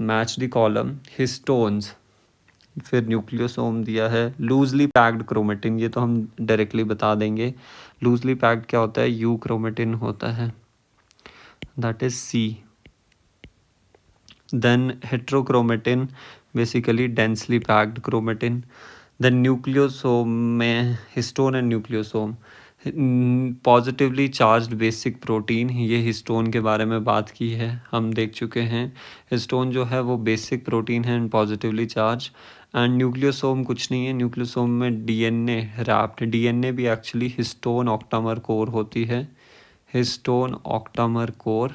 Match the column histones, फिर nucleosome दिया है, लूजली पैक्ड क्रोमेटिन, ये तो हम डायरेक्टली बता देंगे। लूजली पैक्ड क्या होता है, यू क्रोमेटिन होता है, that is C. Then heterochromatin, basically densely packed chromatin. Then nucleosome में histone and nucleosome, positively charged basic protein, ये हिस्टोन के बारे में बात की है, हम देख चुके हैं। हिस्टोन जो है वो बेसिक प्रोटीन है and positively charge. And nucleosome कुछ नहीं है, न्यूक्लियोसोम में डीएनए रैप्ड, डीएनए भी एक्चुअली हिस्टोन ऑक्टामर कोर होती है, हिस्टोन ऑक्टामर कोर।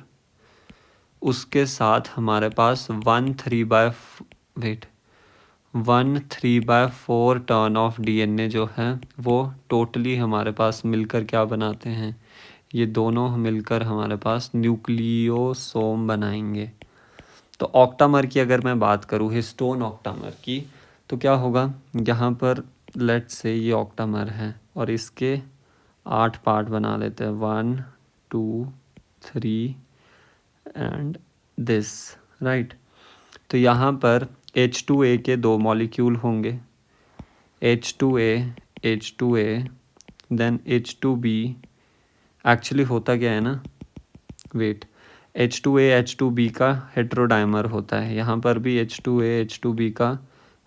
उसके साथ हमारे पास 1/3/4 टर्न ऑफ डीएनए जो है वो टोटली हमारे पास मिलकर क्या बनाते हैं, ये दोनों मिलकर हमारे पास न्यूक्लियोसोम बनाएंगे। तो ऑक्टामर की अगर मैं बात करूँ, हिस्टोन ऑक्टामर की, तो क्या होगा, यहाँ पर लेट्स से ये ऑक्टामर है और इसके 8 पार्ट बना लेते हैं, 1 2 3 एंड दिस, राइट। तो यहाँ पर H2A के 2 मॉलिक्यूल होंगे, H2A, देन H2B। एक्चुअली होता क्या है ना, वेट, H2A H2B का हेट्रोडाइमर होता है, यहाँ पर भी H2A H2B का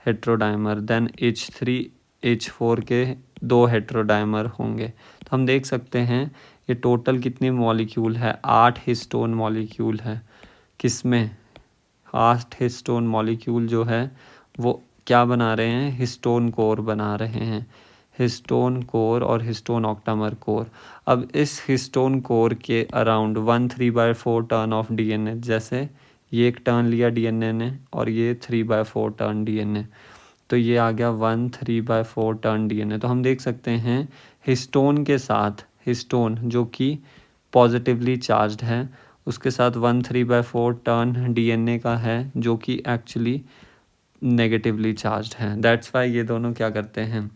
हेट्रोडाइमर, देन H3H4 के 2 हेट्रोडाइमर होंगे। तो हम देख सकते हैं ये टोटल कितनी मॉलिक्यूल है, 8 हिस्टोन मॉलिक्यूल है। किसमें, 8 हिस्टोन मॉलिक्यूल जो है वो क्या बना रहे हैं, हिस्टोन कोर बना रहे हैं, हिस्टोन कोर और हिस्टोन ऑक्टामर कोर। अब इस हिस्टोन कोर के अराउंड 1/3/4 टर्न ऑफ डीएनए, जैसे ये एक टर्न लिया डीएनए ने और ये 3/4 टर्न डीएनए, तो ये आ गया 1/3/4 टर्न डीएनए। तो हम देख सकते हैं हिस्टोन के साथ, हिस्टोन जो कि पॉजिटिवली चार्ज्ड है, उसके साथ 1/3/4 टर्न डीएनए का है जो कि एक्चुअली नेगेटिवली चार्ज्ड है। दैट्स वाई ये दोनों क्या करते हैं,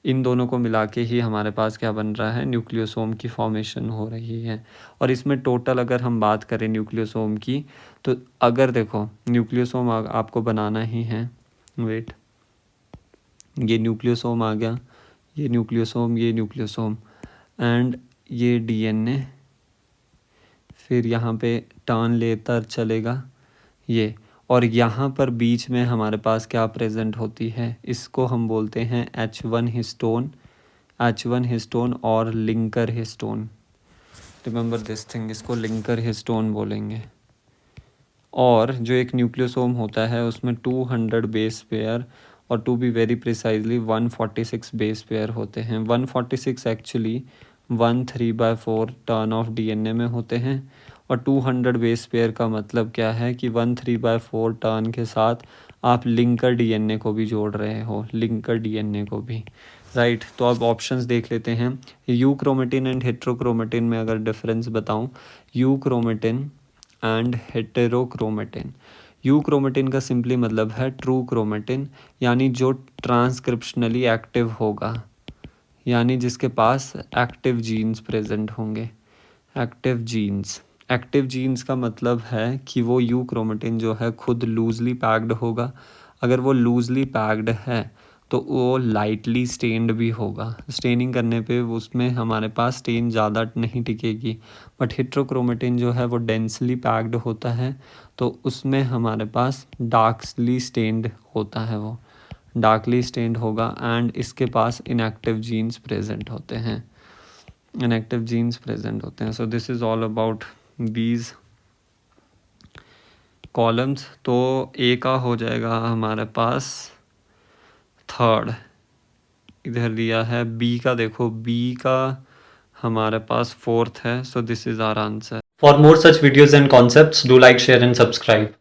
इन दोनों को मिला के ही हमारे पास क्या बन रहा है, न्यूक्लियोसोम की फॉर्मेशन हो रही है। और इसमें टोटल अगर हम बात करें न्यूक्लियोसोम की, तो अगर देखो न्यूक्लियोसोम आपको बनाना ही है, वेट, ये न्यूक्लियोसोम आ गया, ये न्यूक्लियोसोम, ये न्यूक्लियोसोम एंड ये डीएनए, फिर यहाँ पे टर्न लेकर चलेगा ये, और यहाँ पर बीच में हमारे पास क्या प्रेजेंट होती है, इसको हम बोलते हैं H1 हिस्टोन, H1 हिस्टोन और linker histone. Remember this thing, इसको लिंकर हिस्टोन बोलेंगे। और जो एक न्यूक्लियोसोम होता है उसमें 200 बेस पेयर और to be very precisely 146 base pair होते हैं। 146 एक्चुअली 1/3/4 टर्न ऑफ डीएनए में होते हैं, और 200 बेस पेयर का मतलब क्या है कि 1/3/4 टर्न के साथ आप लिंकर डीएनए को भी जोड़ रहे हो, लिंकर डीएनए को भी, राइट। तो अब ऑप्शंस देख लेते हैं। यू क्रोमेटिन एंड हेट्रोक्रोमेटिन में अगर डिफरेंस बताऊं, euchromatin and heterochromatin, euchromatin का सिंपली मतलब है ट्रू क्रोमेटिन, यानी जो ट्रांसक्रिप्शनली एक्टिव होगा, यानी जिसके पास एक्टिव जीन्स प्रेजेंट होंगे, एक्टिव जीन्स। एक्टिव जीन्स का मतलब है कि वो यू क्रोमेटिन जो है खुद लूजली पैक्ड होगा, अगर वो लूजली पैक्ड है तो वो लाइटली स्टेन्ड भी होगा, स्टेनिंग करने पे उसमें हमारे पास स्टेन ज़्यादा नहीं टिकेगी। बट हेट्रोक्रोमेटिन जो है वो डेंसली पैक्ड होता है, तो उसमें हमारे पास डार्कली स्टेन्ड होता है, वो डार्कली स्टेन्ड होगा एंड इसके पास इनएक्टिव जीन्स प्रेजेंट होते हैं, इनएक्टिव जीन्स प्रेजेंट होते हैं। So this is all about these columns. तो ए का हो जाएगा हमारे पास 3rd, इधर दिया है बी का, देखो बी का हमारे पास 4th है, so this is our answer. For more such videos and concepts do like share and subscribe.